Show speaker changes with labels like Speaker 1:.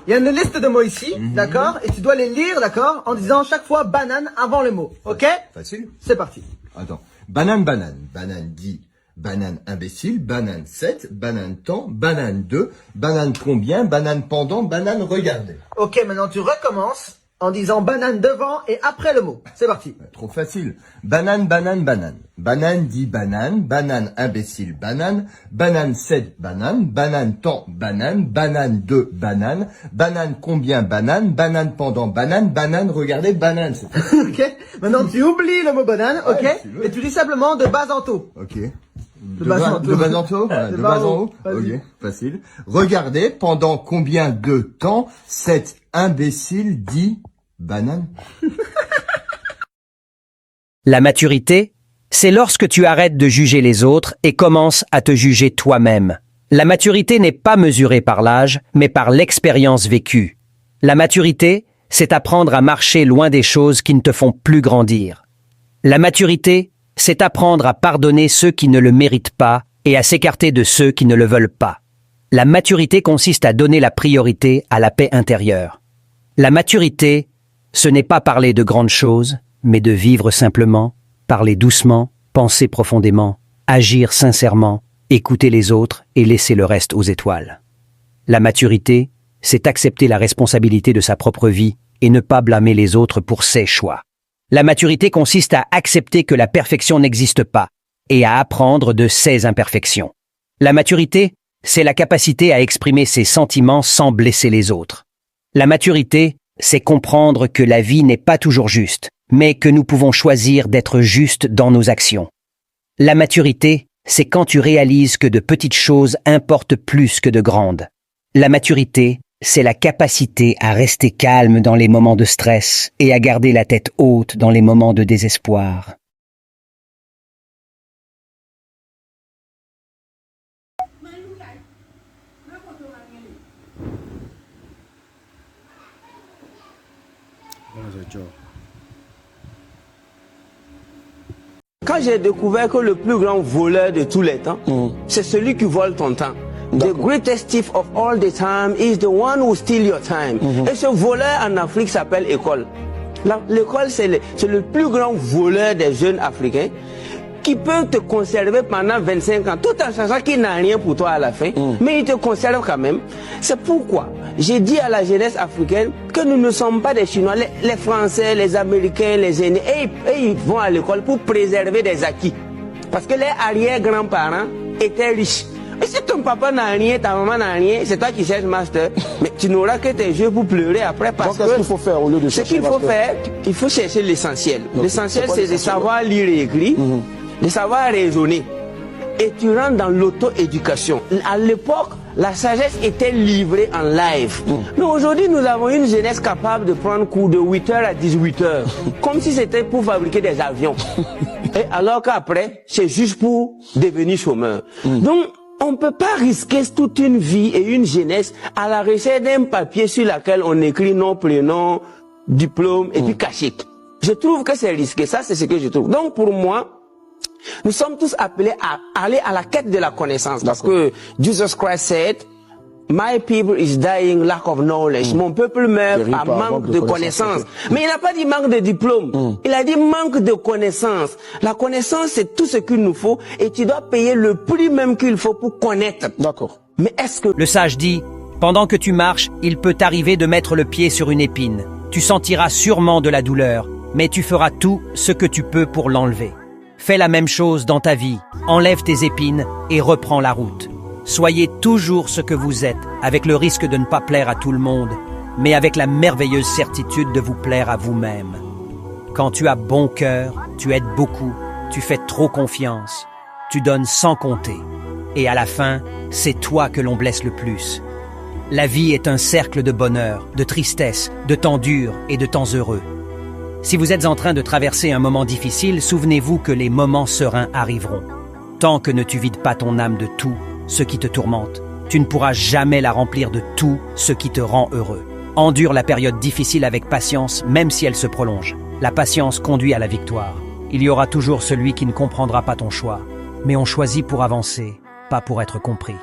Speaker 1: Il y a une liste de mots ici, d'accord? Et tu dois les lire, d'accord? En disant chaque fois banane avant le mot, ok?
Speaker 2: Facile.
Speaker 1: C'est parti.
Speaker 2: Attends. Banane, banane. Banane dit, banane imbécile, banane 7, banane temps, banane 2, banane combien, banane pendant, banane regardez.
Speaker 1: Ok, maintenant tu recommences en disant banane devant et après le mot. C'est parti.
Speaker 2: Trop facile. Banane, banane, banane. Banane dit banane, banane imbécile, banane, banane 7, banane, banane temps, banane, banane 2, banane, banane combien, banane, banane pendant, banane, banane regardez, banane.
Speaker 1: Ok. Maintenant tu oublies le mot banane, ok?
Speaker 2: Ouais,
Speaker 1: Et tu dis simplement de bas en haut.
Speaker 2: Ok.
Speaker 1: De bas en haut.
Speaker 2: De bas en haut, voilà, de bas en haut.
Speaker 1: Vas-y.
Speaker 2: Ok, facile. Regardez pendant combien de temps cet imbécile dit banane.
Speaker 3: La maturité, c'est lorsque tu arrêtes de juger les autres et commences à te juger toi-même. La maturité n'est pas mesurée par l'âge, mais par l'expérience vécue. La maturité, c'est apprendre à marcher loin des choses qui ne te font plus grandir. La maturité, c'est apprendre à pardonner ceux qui ne le méritent pas et à s'écarter de ceux qui ne le veulent pas. La maturité consiste à donner la priorité à la paix intérieure. La maturité, ce n'est pas parler de grandes choses, mais de vivre simplement, parler doucement, penser profondément, agir sincèrement, écouter les autres et laisser le reste aux étoiles. La maturité, c'est accepter la responsabilité de sa propre vie et ne pas blâmer les autres pour ses choix. La maturité consiste à accepter que la perfection n'existe pas et à apprendre de ses imperfections. La maturité, c'est la capacité à exprimer ses sentiments sans blesser les autres. La maturité, c'est comprendre que la vie n'est pas toujours juste, mais que nous pouvons choisir d'être justes dans nos actions. La maturité, c'est quand tu réalises que de petites choses importent plus que de grandes. La maturité, c'est la capacité à rester calme dans les moments de stress et à garder la tête haute dans les moments de désespoir.
Speaker 4: Quand j'ai découvert que le plus grand voleur de tous les temps, c'est celui qui vole ton temps. The greatest thief of all the time is the one who steals your time. Et ce voleur en Afrique s'appelle école. L'école, c'est le plus grand voleur des jeunes africains qui peut te conserver pendant 25 ans, tout en sachant qu'il n'a rien pour toi à la fin, mais il te conserve quand même. C'est pourquoi j'ai dit à la jeunesse africaine que nous ne sommes pas des Chinois, les Français, les Américains, les aînés, et ils vont à l'école pour préserver des acquis. Parce que les arrière-grands-parents étaient riches. Et si ton papa n'a rien, ta maman n'a rien, c'est toi qui cherches master, mais tu n'auras que tes yeux pour pleurer après. Parce que
Speaker 5: qu'est-ce qu'il faut faire au lieu de chercher
Speaker 4: ce qu'il faut faire, il faut chercher l'essentiel. L'essentiel, c'est de savoir lire et écrire, de savoir raisonner. Et tu rentres dans l'auto-éducation. À l'époque, la sagesse était livrée en live. Mais aujourd'hui, nous avons une jeunesse capable de prendre cours de 8h à 18h. Comme si c'était pour fabriquer des avions. Et alors qu'après, c'est juste pour devenir chômeur. Donc, on ne peut pas risquer toute une vie et une jeunesse à la recherche d'un papier sur lequel on écrit nom, prénom, diplôme et puis cachet. Je trouve que c'est risqué. Ça, c'est ce que je trouve. Donc, pour moi, nous sommes tous appelés à aller à la quête de la connaissance. Parce que Jesus Christ said, My people is dying lack of knowledge. Mon peuple meurt par manque de connaissances. Mais il n'a pas dit manque de diplôme. Il a dit manque de connaissances. La connaissance, c'est tout ce qu'il nous faut et tu dois payer le prix même qu'il faut pour connaître.
Speaker 5: D'accord.
Speaker 4: Mais est-ce que...
Speaker 3: Le sage dit, pendant que tu marches, il peut t'arriver de mettre le pied sur une épine. Tu sentiras sûrement de la douleur, mais tu feras tout ce que tu peux pour l'enlever. Fais la même chose dans ta vie. Enlève tes épines et reprends la route. Soyez toujours ce que vous êtes, avec le risque de ne pas plaire à tout le monde, mais avec la merveilleuse certitude de vous plaire à vous-même. Quand tu as bon cœur, tu aides beaucoup, tu fais trop confiance, tu donnes sans compter. Et à la fin, c'est toi que l'on blesse le plus. La vie est un cercle de bonheur, de tristesse, de temps durs et de temps heureux. Si vous êtes en train de traverser un moment difficile, souvenez-vous que les moments sereins arriveront. Tant que ne tu vides pas ton âme de tout ce qui te tourmente, tu ne pourras jamais la remplir de tout ce qui te rend heureux. Endure la période difficile avec patience, même si elle se prolonge. La patience conduit à la victoire. Il y aura toujours celui qui ne comprendra pas ton choix, mais on choisit pour avancer, pas pour être compris.